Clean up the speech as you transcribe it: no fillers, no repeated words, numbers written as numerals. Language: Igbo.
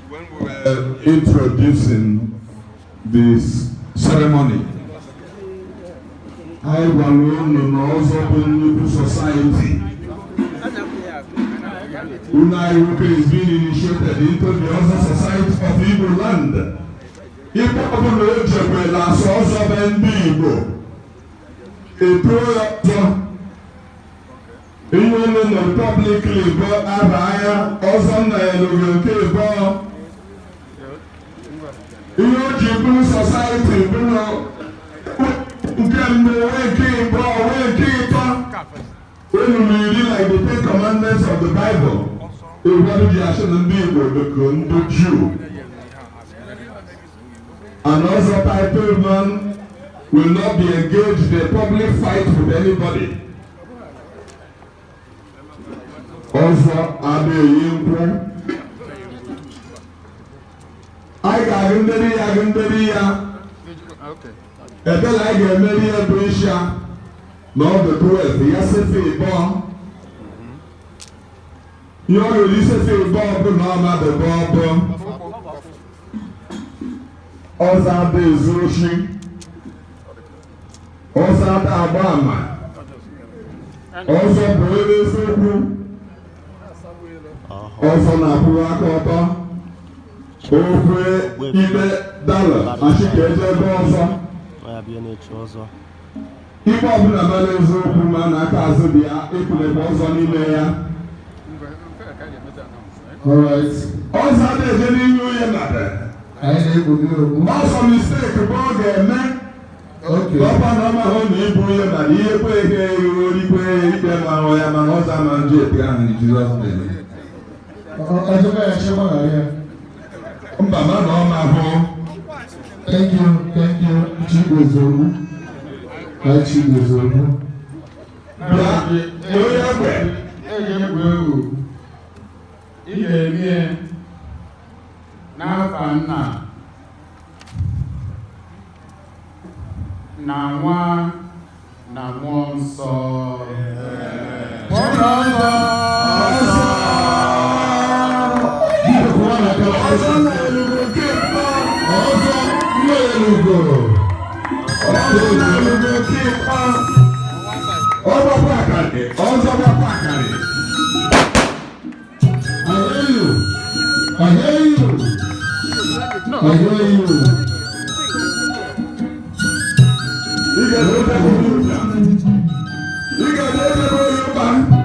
When we were introducing this ceremony, I was society. Unairuka is being initiated into the Ozor Society of Igbo land. Igbo Obodo Ojebela Ozor Igbo. Even in publicly go Abaya, Ozor Igbo. Igbo society, when you read like the 10 commandments of the Bible, and Ozor Title man will not be engaged in a public fight with anybody. Ozor Adeyimpo. I got Ebel I get many a Brisha, not the 12th. Yes, if it bomb. You already said it bomb, but not the bomb. Ozor Bezushi, Ozor Abama, Ozor Brede, Ozor Napuakota, Over Ibe Dollar, and she gets a Ozor. Igbo ọbụla mara eziokwu ma na-aka azụ dị ya ekwulebe ọzọ n'ime ya. Ọzọ adịghị n'ihe onye nade. Ọzọ mistake bụ ọ ga-eme. Ọkwa na ọma hụ na ịbụ onye nade ihe kwe ihe orikwe ikpe ma ahụ ya mana ọzọ ama njọ eti ahụ na Jizọs mere. Mba ma na ọma hụ. Thank you, Chigozogu. Chigozogu. Na nwa na mmụọ nsọ. I hear you. You got